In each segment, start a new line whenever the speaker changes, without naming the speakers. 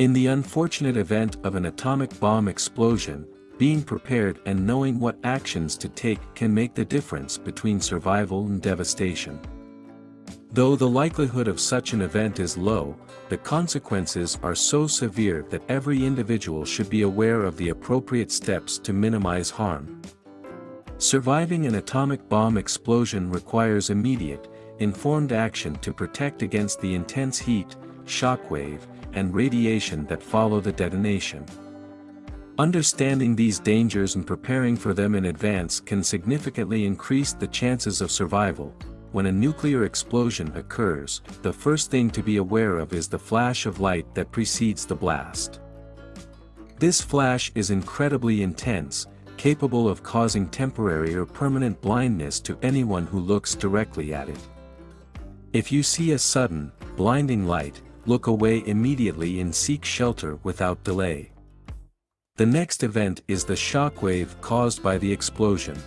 In the unfortunate event of an atomic bomb explosion, being prepared and knowing what actions to take can make the difference between survival and devastation. Though the likelihood of such an event is low, the consequences are so severe that every individual should be aware of the appropriate steps to minimize harm. Surviving an atomic bomb explosion requires immediate, informed action to protect against the intense heat, shockwave, and radiation that follow the detonation. Understanding these dangers and preparing for them in advance can significantly increase the chances of survival. When a nuclear explosion occurs, the first thing to be aware of is the flash of light that precedes the blast. This flash is incredibly intense, capable of causing temporary or permanent blindness to anyone who looks directly at it. If you see a sudden, blinding light, look away immediately and seek shelter without delay. The next event is the shockwave caused by the explosion.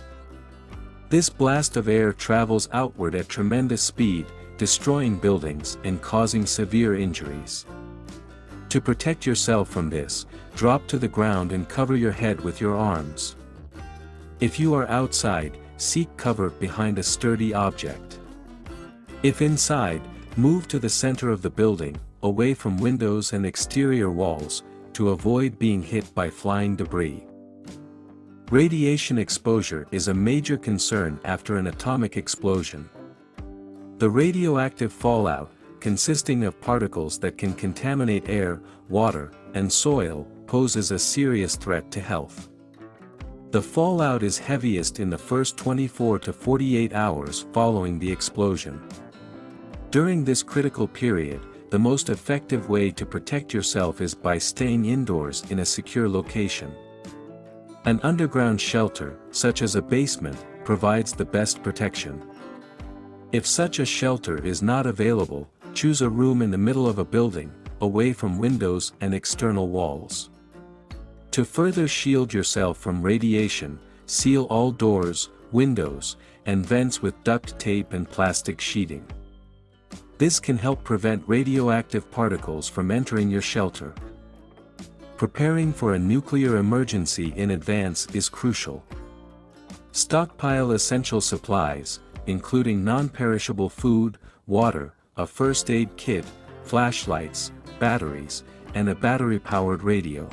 This blast of air travels outward at tremendous speed, destroying buildings and causing severe injuries. To protect yourself from this, drop to the ground and cover your head with your arms. If you are outside, seek cover behind a sturdy object. If inside, move to the center of the building, away from windows and exterior walls, to avoid being hit by flying debris. Radiation exposure is a major concern after an atomic explosion. The radioactive fallout, consisting of particles that can contaminate air, water, and soil, poses a serious threat to health. The fallout is heaviest in the first 24 to 48 hours following the explosion. During this critical period, the most effective way to protect yourself is by staying indoors in a secure location. An underground shelter, such as a basement, provides the best protection. If such a shelter is not available, choose a room in the middle of a building, away from windows and external walls. To further shield yourself from radiation, seal all doors, windows, and vents with duct tape and plastic sheeting. This can help prevent radioactive particles from entering your shelter. Preparing for a nuclear emergency in advance is crucial. Stockpile essential supplies, including non-perishable food, water, a first aid kit, flashlights, batteries, and a battery-powered radio.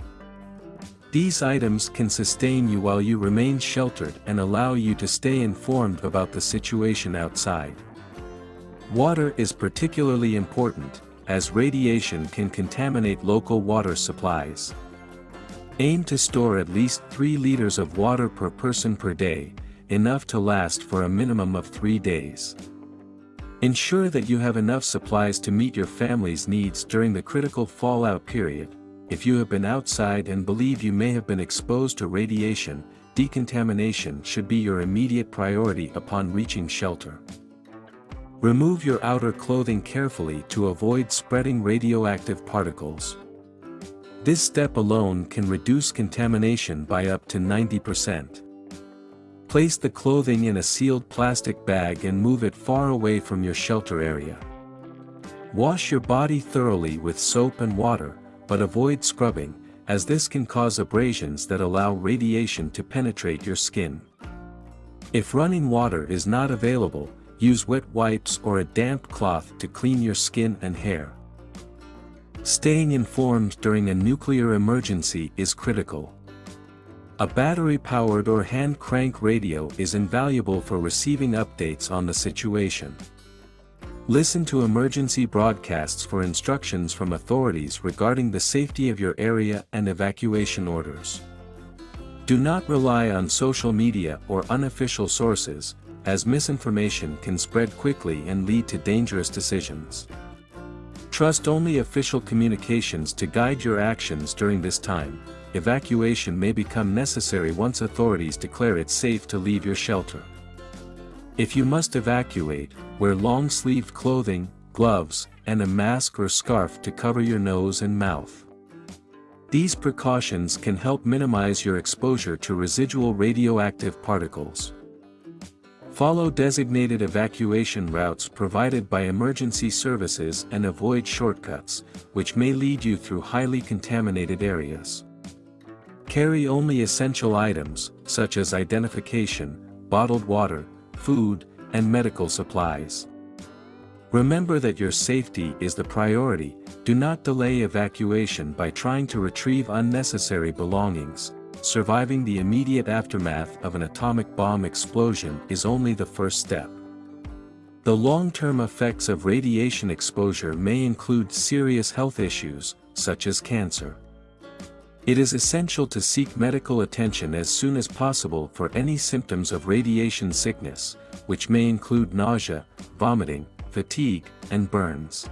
These items can sustain you while you remain sheltered and allow you to stay informed about the situation outside. Water is particularly important, as radiation can contaminate local water supplies. Aim to store at least 3 liters of water per person per day, enough to last for a minimum of 3 days. Ensure that you have enough supplies to meet your family's needs during the critical fallout period. If you have been outside and believe you may have been exposed to radiation, decontamination should be your immediate priority upon reaching shelter. Remove your outer clothing carefully to avoid spreading radioactive particles. This step alone can reduce contamination by up to 90%. Place the clothing in a sealed plastic bag and move it far away from your shelter area. Wash your body thoroughly with soap and water, but avoid scrubbing, as this can cause abrasions that allow radiation to penetrate your skin. If running water is not available, use wet wipes or a damp cloth to clean your skin and hair. Staying informed during a nuclear emergency is critical. A battery-powered or hand-crank radio is invaluable for receiving updates on the situation. Listen to emergency broadcasts for instructions from authorities regarding the safety of your area and evacuation orders. Do not rely on social media or unofficial sources, as misinformation can spread quickly and lead to dangerous decisions. Trust only official communications to guide your actions during this time. Evacuation may become necessary once authorities declare it safe to leave your shelter. If you must evacuate, wear long-sleeved clothing, gloves, and a mask or scarf to cover your nose and mouth. These precautions can help minimize your exposure to residual radioactive particles. Follow designated evacuation routes provided by emergency services and avoid shortcuts, which may lead you through highly contaminated areas. Carry only essential items, such as identification, bottled water, food, and medical supplies. Remember that your safety is the priority. Do not delay evacuation by trying to retrieve unnecessary belongings. Surviving the immediate aftermath of an atomic bomb explosion is only the first step. The long-term effects of radiation exposure may include serious health issues, such as cancer. It is essential to seek medical attention as soon as possible for any symptoms of radiation sickness, which may include nausea, vomiting, fatigue, and burns.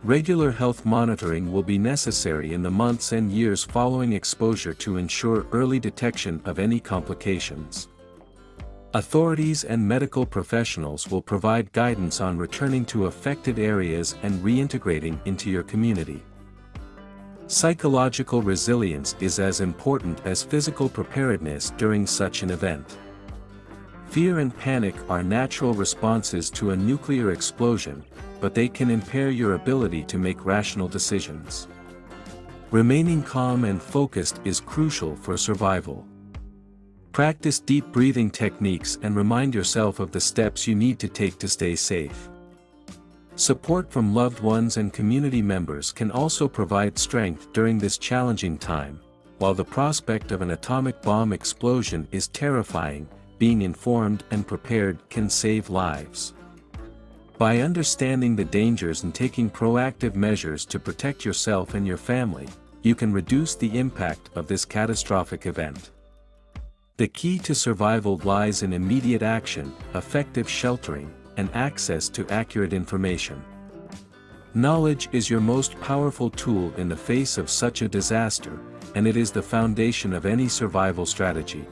Regular health monitoring will be necessary in the months and years following exposure to ensure early detection of any complications. Authorities and medical professionals will provide guidance on returning to affected areas and reintegrating into your community. Psychological resilience is as important as physical preparedness during such an event. Fear and panic are natural responses to a nuclear explosion, but they can impair your ability to make rational decisions. Remaining calm and focused is crucial for survival. Practice deep breathing techniques and remind yourself of the steps you need to take to stay safe. Support from loved ones and community members can also provide strength during this challenging time. While the prospect of an atomic bomb explosion is terrifying, being informed and prepared can save lives. By understanding the dangers and taking proactive measures to protect yourself and your family, you can reduce the impact of this catastrophic event. The key to survival lies in immediate action, effective sheltering, and access to accurate information. Knowledge is your most powerful tool in the face of such a disaster, and it is the foundation of any survival strategy.